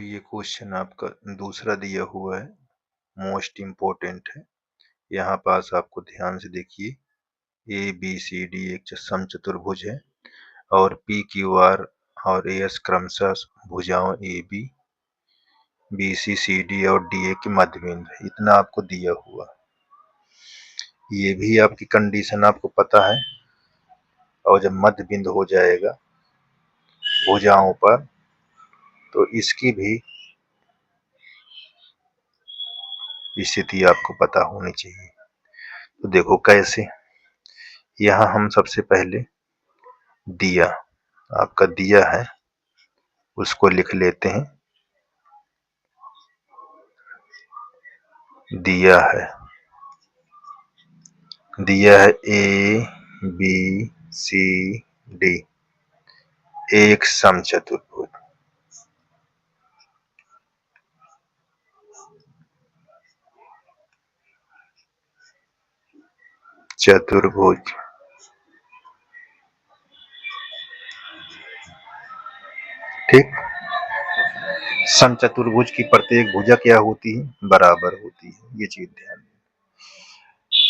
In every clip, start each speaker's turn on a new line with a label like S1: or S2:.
S1: ये क्वेश्चन आपका दूसरा दिया हुआ है, मोस्ट इम्पोर्टेंट है। यहाँ पास आपको ध्यान से देखिए, ए बी सी डी एक समचतुर्भुज है और पी क्यू आर और एस क्रमशः भुजाओं ए बी सी डी और डी ए के मध्य बिंदु है। इतना आपको दिया हुआ। ये भी आपकी कंडीशन आपको पता है, और जब मध्य बिंदु हो जाएगा भुजाओं पर तो इसकी भी स्थिति आपको पता होनी चाहिए। तो देखो कैसे। यहाँ हम सबसे पहले दिया, आपका दिया है उसको लिख लेते हैं। दिया है ए बी सी डी एक समचतुर्भुज। चतुर्भुज ठीक। समचतुर्भुज की प्रत्येक भुजा क्या होती है? बराबर होती है। ये चीज ध्यान दें।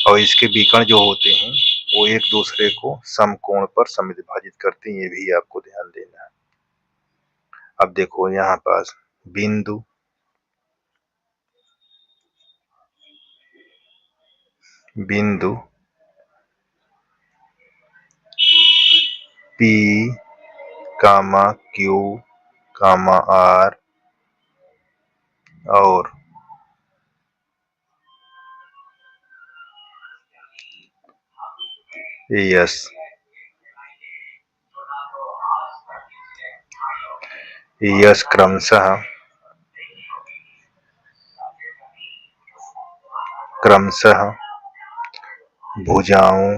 S1: और इसके विकर्ण जो होते हैं वो एक दूसरे को समकोण पर समविभाजित करते हैं। ये भी आपको ध्यान देना है। अब देखो यहाँ पास बिंदु P, Q, R और यस क्रमशः भुजाओं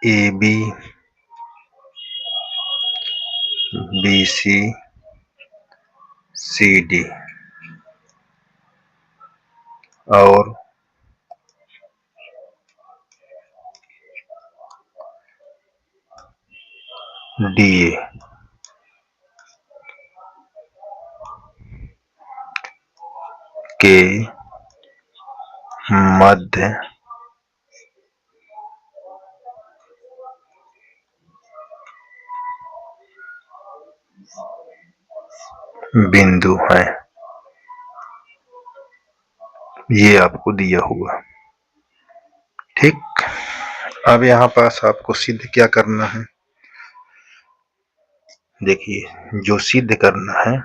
S1: ए बी सी डी और डी ए के मध्य बिंदु है। ये आपको दिया हुआ। ठीक। अब यहाँ पास आपको सिद्ध क्या करना है? देखिए, जो सिद्ध करना है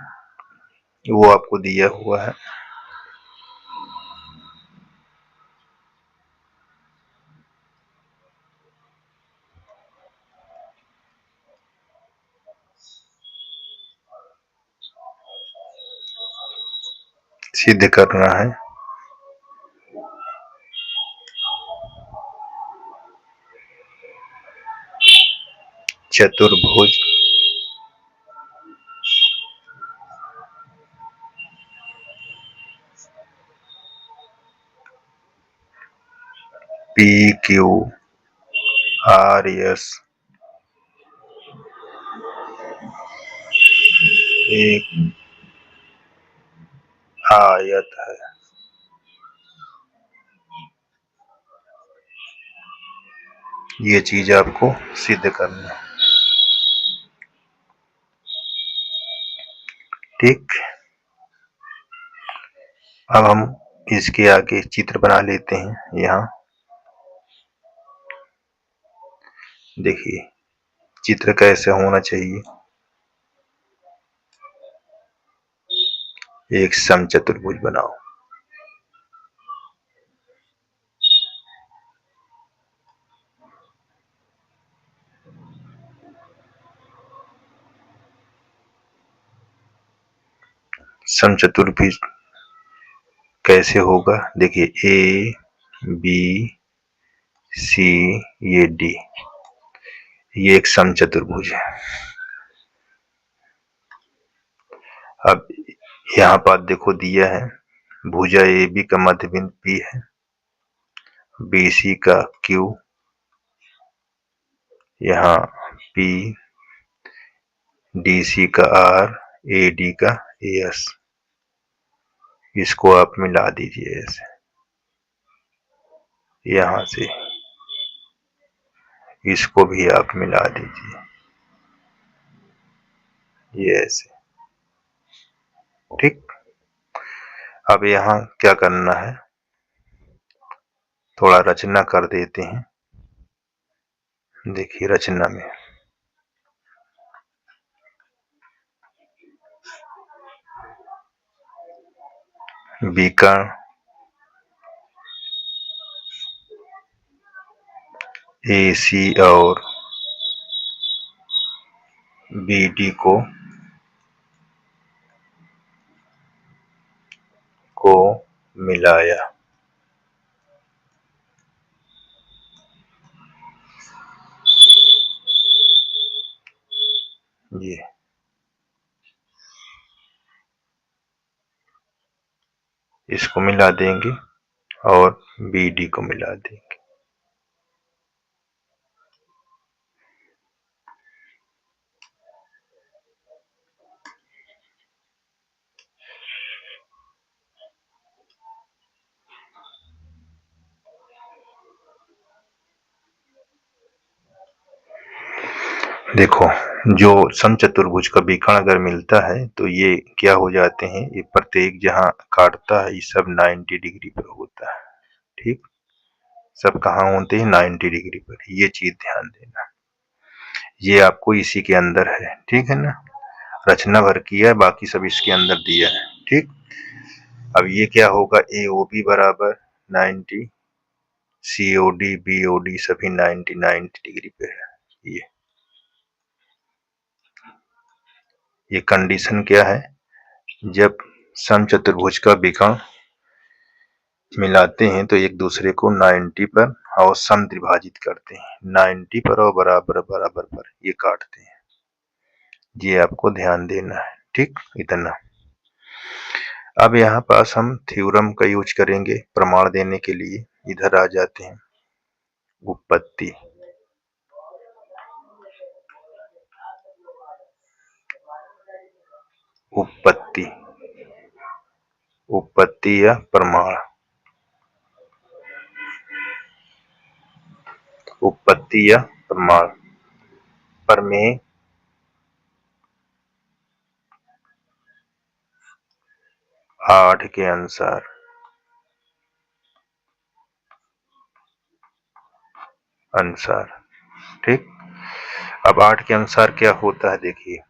S1: वो आपको दिया हुआ है। सिद्ध करना है चतुर्भुज पी क्यू आर एस एक आयत है। ये चीज आपको सिद्ध करना है। ठीक। अब हम इसके आगे चित्र बना लेते हैं। यहाँ देखिए चित्र कैसे होना चाहिए। एक समचतुर्भुज बनाओ। समचतुर्भुज कैसे होगा? देखिए ए बी सी ये डी, ये एक समचतुर्भुज है। अब यहाँ पर देखो दिया है भुजा ए बी का मध्य बिंदु P है, बी सी का Q यहाँ P, DC का R, AD का AS, इसको आप मिला दीजिए ऐसे, यहाँ से इसको भी आप मिला दीजिए, ये ऐसे। ठीक, अब यहाँ क्या करना है, थोड़ा रचना कर देते हैं। देखिए रचना में विकर्ण AC और BD को मिलाया। ये इसको मिला देंगे और BD को मिला देंगे। देखो, जो समचतुर्भुज का विकर्ण अगर मिलता है तो ये क्या हो जाते हैं, ये प्रत्येक जहाँ काटता है ये सब 90 डिग्री पर होता है। ठीक, सब कहाँ होते हैं, 90 डिग्री पर। ये चीज ध्यान देना, ये आपको इसी के अंदर है। ठीक है ना, रचना भर किया है, बाकी सब इसके अंदर दिया है। ठीक, अब ये क्या होगा, AOB बराबर 90, COD BOD सभी 90 डिग्री पे है। ये कंडीशन क्या है, जब समचतुर्भुज का विकर्ण मिलाते हैं तो एक दूसरे को 90 पर और समद्विभाजित करते हैं, 90 पर और बराबर बराबर पर ये काटते हैं। ये आपको ध्यान देना है। ठीक, इतना। अब यहाँ पास हम थ्योरम का यूज करेंगे प्रमाण देने के लिए। इधर आ जाते हैं, उपपत्ति। उपपत्ति, उपपत्ति या प्रमाण। उपपत्ति या प्रमाण, प्रमेय, आठ के अनुसार। ठीक, अब 8 के अनुसार क्या होता है, देखिए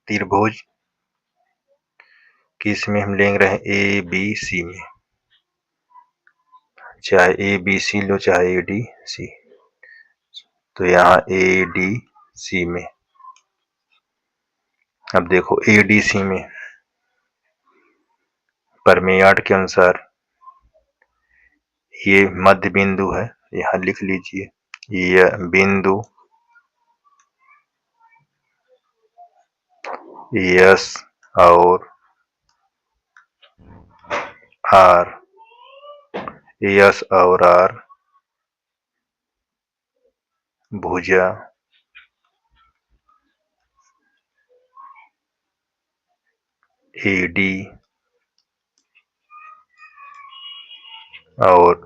S1: त्रिभुज किस में हम ले रहे हैं, ABC में, चाहे ABC लो चाहे ADC, तो यहाँ ADC में। अब देखो ADC में प्रमेय 8 के अनुसार ये मध्य बिंदु है, यहाँ लिख लीजिए, यह बिंदु S और R, S और R भुजा AD और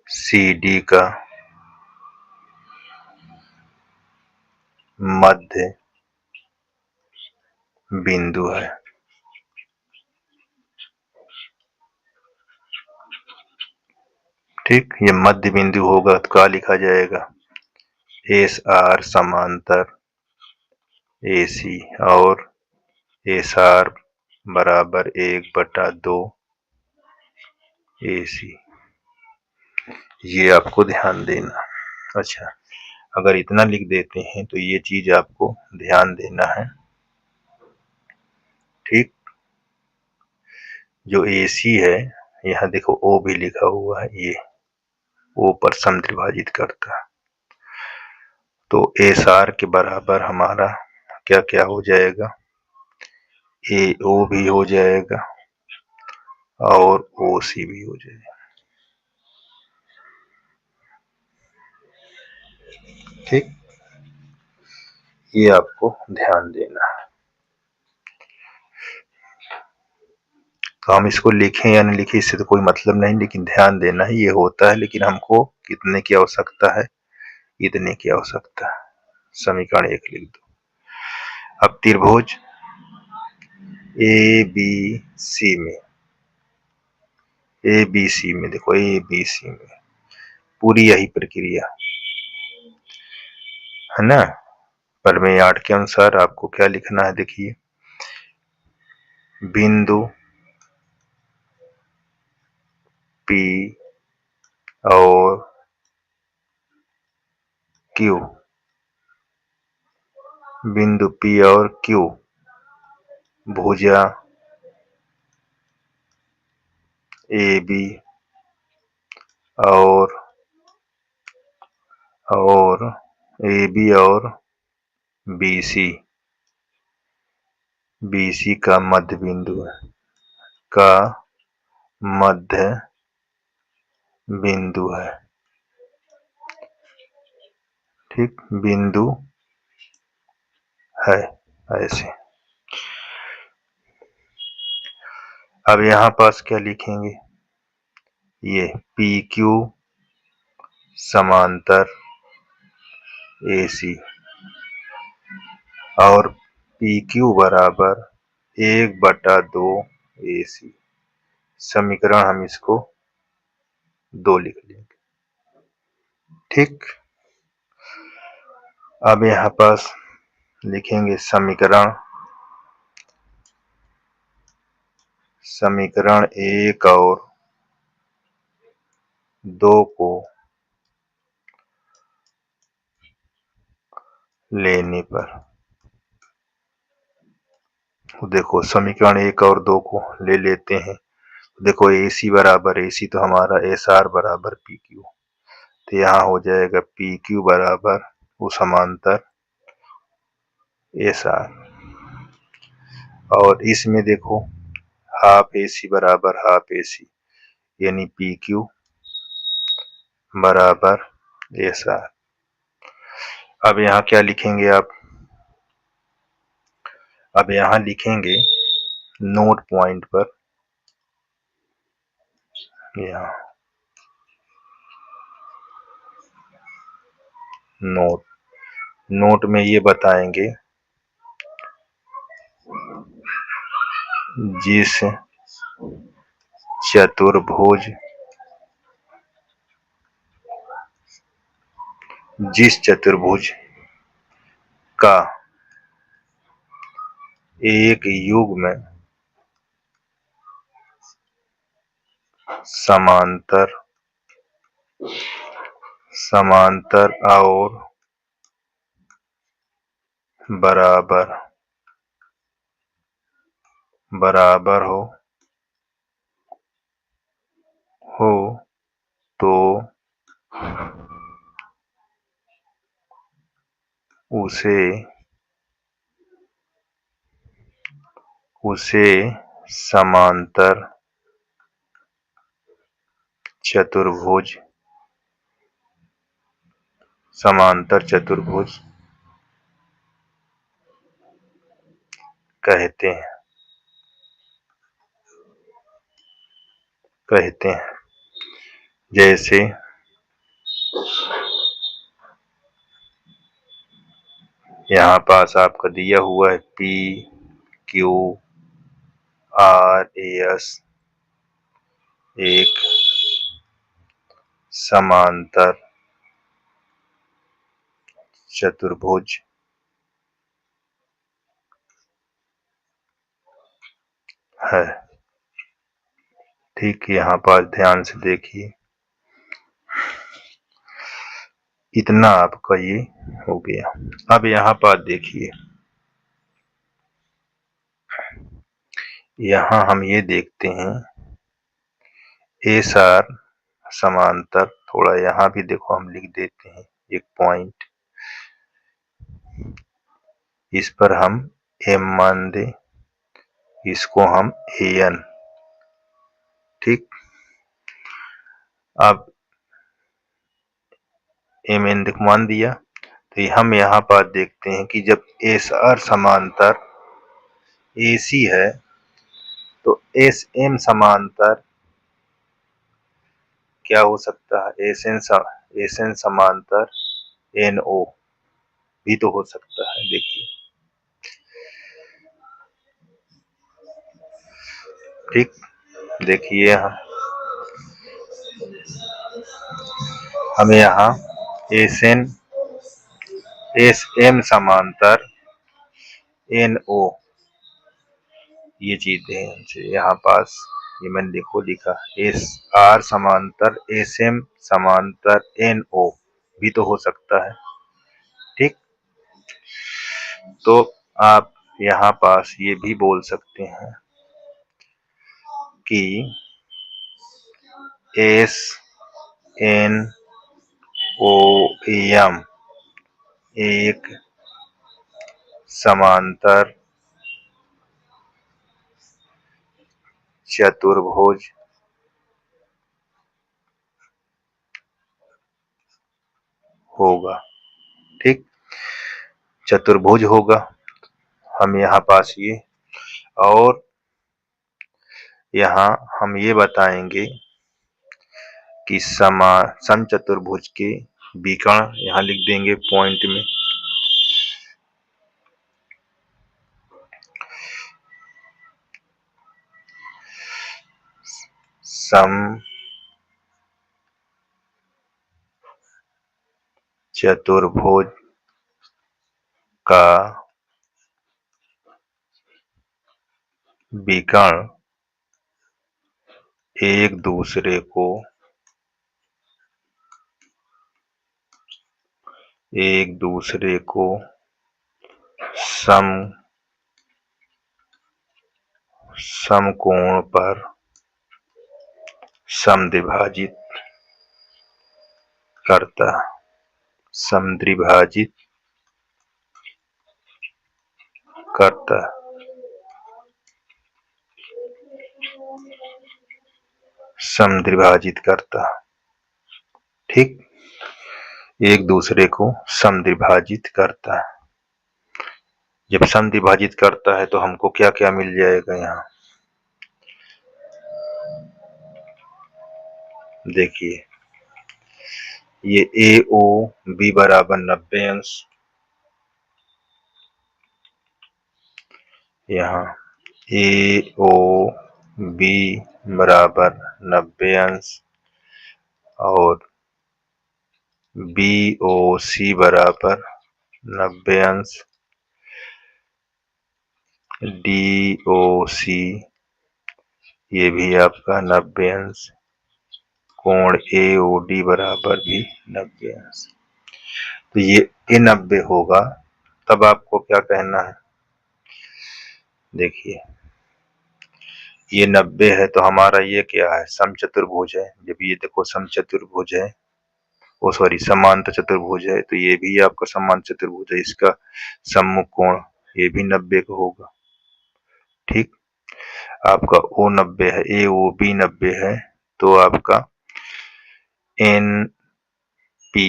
S1: CD का मध्य बिंदु है। ठीक, ये मध्य बिंदु होगा तो क्या लिखा जाएगा, SR समांतर AC और SR बराबर 1/2 AC। ये आपको ध्यान देना। अच्छा, अगर इतना लिख देते हैं तो ये चीज आपको ध्यान देना है। ठीक, जो AC है, यहाँ देखो O भी लिखा हुआ है, ये O पर समद्विभाजित करता है, तो SR के बराबर हमारा क्या क्या हो जाएगा, AO भी हो जाएगा और OC भी हो जाएगा। ठीक, ये आपको ध्यान देना है। तो हम इसको लिखें या नहीं लिखें इससे तो कोई मतलब नहीं, लेकिन ध्यान देना है ये होता है, लेकिन हमको कितने की आवश्यकता है, इतने की आवश्यकता है। समीकरण 1 लिख दो। अब त्रिभुज ए बी सी में, ए बी सी में देखो, ए बी सी में पूरी यही प्रक्रिया है ना। प्रमेय 8 के अनुसार आपको क्या लिखना है, देखिए बिंदु P और Q, बिंदु P और Q भुजा AB और AB और BC, BC का मध्य बिंदु है, का मध्य बिंदु है। ठीक, बिंदु है ऐसे। अब यहाँ पास क्या लिखेंगे, ये PQ समांतर AC और PQ बराबर 1/2 AC। समीकरण हम इसको 2 लिख लेंगे। ठीक, अब यहाँ पास लिखेंगे समीकरण 1 और 2 को लेने पर, देखो समीकरण 1 और 2 को ले लेते हैं। देखो AC बराबर AC तो हमारा SR बराबर PQ, तो यहाँ हो जाएगा PQ बराबर वो समांतर SR, और इसमें देखो हाफ AC बराबर हाफ AC, यानी PQ बराबर SR। अब यहाँ क्या लिखेंगे आप, अब यहाँ लिखेंगे नोट पॉइंट पर, यहाँ नोट में ये बताएंगे जिस चतुर्भुज का एक युग्म समांतर और बराबर हो तो उसे समांतर चतुर्भुज कहते हैं। जैसे यहाँ पास आपका दिया हुआ है PQRS एक समांतर चतुर्भुज है। ठीक, यहाँ पास ध्यान से देखिए, इतना आपका ये हो गया। अब यहाँ पास देखिए, यहाँ हम ये देखते हैं SR समांतर, थोड़ा यहाँ भी देखो हम लिख देते हैं एक पॉइंट, इस पर हम M मान दे, इसको हम AN। ठीक, अब MN मान दिया, तो हम यहाँ पर देखते हैं कि जब एस आर समांतर ए सी है तो एस एम समांतर क्या हो सकता है, एस एन समांतर एन ओ भी तो हो सकता है। देखिए ठीक, देखिए हमें यहाँ एस एम समांतर एन ओ ये चीजें हैं हमसे यहाँ पास, ये मैंने देखो लिखा एस आर समांतर एस एम समांतर एन ओ भी तो हो सकता है। ठीक, तो आप यहाँ पास ये भी बोल सकते हैं कि एस एन ओ एम एक समांतर चतुर्भुज होगा। ठीक, चतुर्भुज होगा हम यहाँ पास ये, और यहाँ हम ये बताएंगे कि समचतुर्भुज के विकर्ण यहाँ लिख देंगे पॉइंट में। समचतुर्भुज का विकर्ण एक दूसरे को समकोण पर समद्विभाजित करता समद्विभाजित करता। ठीक, एक दूसरे को समद्विभाजित करता है। जब समद्विभाजित करता है तो हमको क्या क्या मिल जाएगा, यहाँ देखिए ये ए ओ बी बराबर 90 अंश, यहाँ ए ओ बी बराबर 90 अंश और बी ओ सी बराबर 90 अंश, डी ओ सी ये भी आपका 90 अंश, कोण ए ओ डी बराबर भी 90 अंश। तो ये 90 होगा, तब आपको क्या कहना है, देखिए ये 90 है तो हमारा ये क्या है, समचतुर्भुज है। जब ये देखो समचतुर्भुज है, ओ सॉरी समांतर चतुर्भुज है, तो ये भी आपका समांतर चतुर्भुज है, इसका सम्मुख कोण ये भी 90 का होगा। ठीक, आपका ओ 90 है, ए ओ बी 90 है, तो आपका एन पी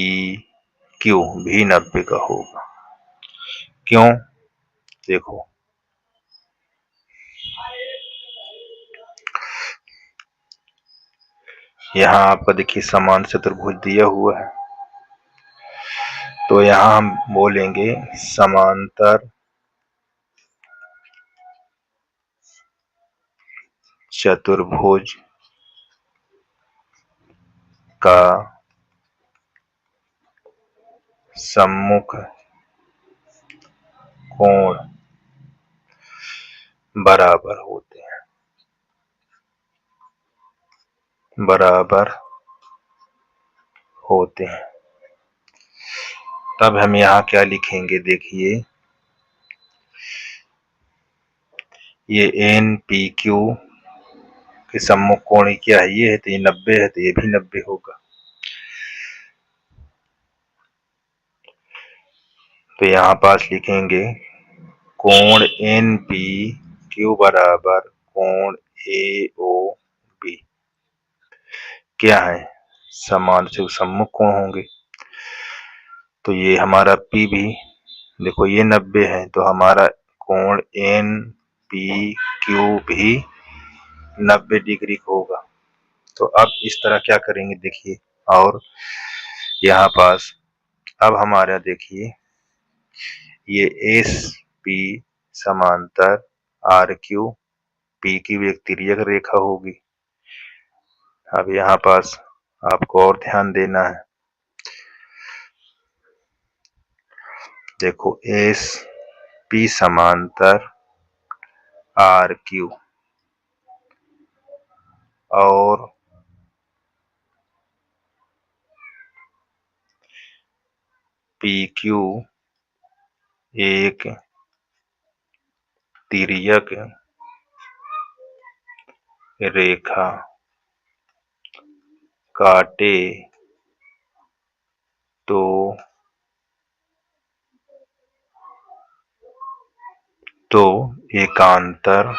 S1: क्यू भी 90 का होगा। क्यों, देखो यहाँ आपका देखिए समान चतुर्भुज दिया हुआ है, तो यहाँ हम बोलेंगे समांतर चतुर्भुज का सम्मुख कोण बराबर होते हैं। तब हम यहाँ क्या लिखेंगे, देखिए ये एन पी क्यू के सम्मुख कोण क्या है, ये है, तो ये 90 है, तो ये भी 90 होगा। तो यहाँ पास लिखेंगे कोण एन पी क्यू बराबर कोण ए ओ बी क्या है, समान से सम्मुख कोण होंगे। तो ये हमारा P भी देखो ये 90 है, तो हमारा कोण NPQ भी 90 डिग्री का होगा। तो अब इस तरह क्या करेंगे देखिए, और यहाँ पास अब हमारा देखिए ये SP समांतर RQ P की भी एक तिर्यक रेखा होगी। अब यहाँ पास आपको और ध्यान देना है, देखो SP समांतर RQ और PQ एक तिर्यक रेखा काटे तो एकांतर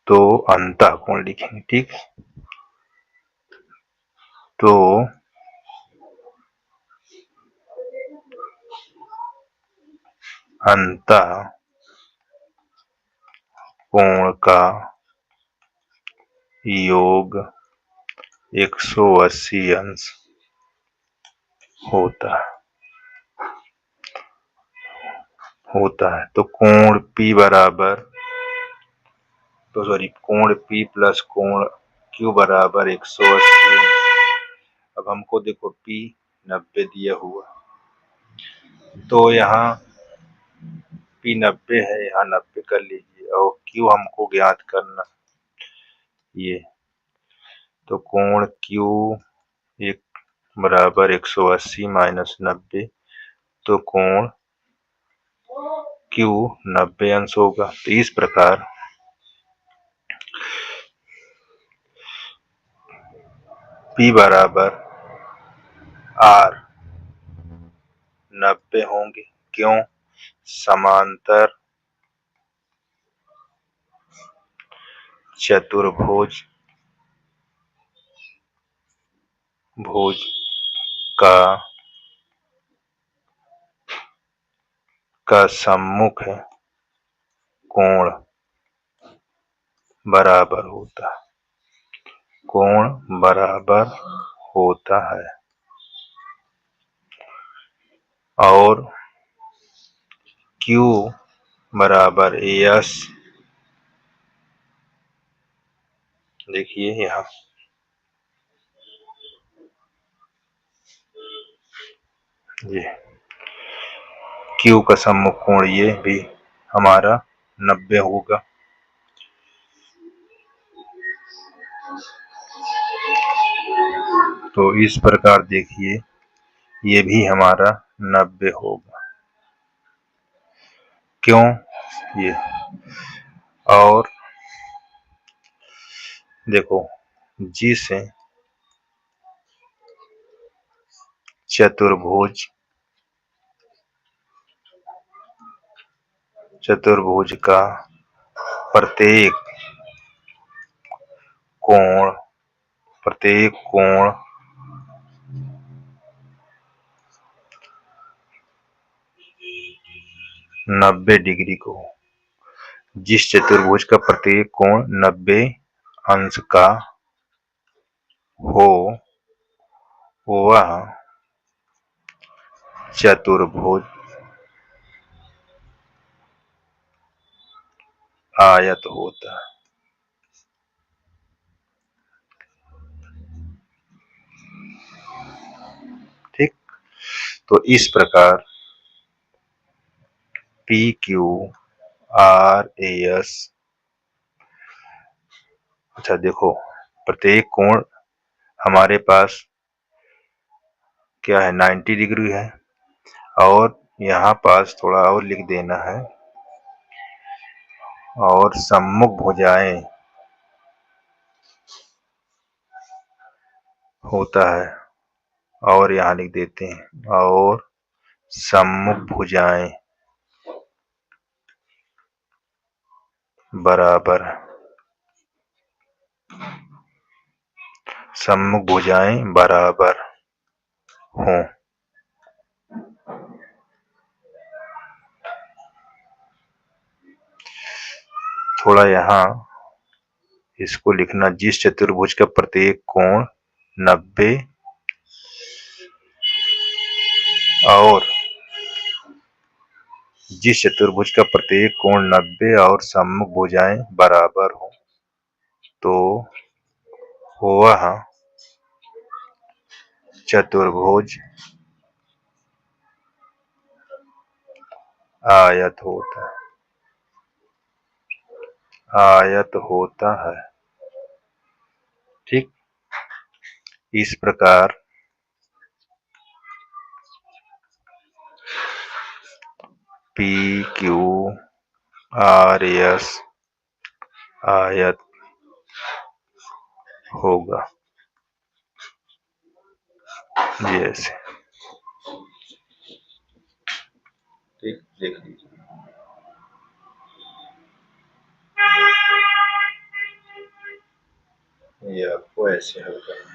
S1: तो अंतःकोण लिखेंगे, ठीक। तो अंतःकोण का योग 180 अंश होता है। तो कोण P बराबर, तो सॉरी कोण P प्लस कोण Q बराबर 180। अब हमको देखो P 90 दिया हुआ, तो यहाँ P 90 है, यहाँ 90 कर लीजिए, और Q हमको ज्ञात करना ये, तो कोण Q एक बराबर 180 माइनस 90, तो कोण Q 90 अंश होगा। तो इस प्रकार P बराबर R 90 होंगे। क्यों? समांतर चतुर्भुज का सम्मुख कोण बराबर होता है और Q बराबर AS, देखिए यहाँ ये Q का सम्मुख कोण ये भी हमारा 90 होगा। तो इस प्रकार देखिए ये भी हमारा 90 होगा। क्यों? ये और देखो जिस चतुर्भुज का प्रत्येक कोण 90 डिग्री को, जिस चतुर्भुज का प्रत्येक कोण 90 अंश का हो वह चतुर्भुज आयत होता है। ठीक, तो इस प्रकार PQRAS, अच्छा देखो प्रत्येक कोण हमारे पास क्या है 90 डिग्री है, और यहाँ पास थोड़ा और लिख देना है, और सम्मुख भुजाएं होता है, और यहाँ लिख देते हैं और सम्मुख भुजाएं बराबर सम्मुख भुजाएं बराबर हों। थोड़ा यहाँ इसको लिखना, जिस चतुर्भुज का प्रत्येक कोण 90 और जिस चतुर्भुज का प्रत्येक कोण 90 और सम्मुख भुजाएं बराबर हो, तो वह चतुर्भुज आयत होता है। ठीक, इस प्रकार पी क्यू आर एस आयत होगा। जैसे ठीक, देख लीजिए, ये आपको ऐसे हल करना है।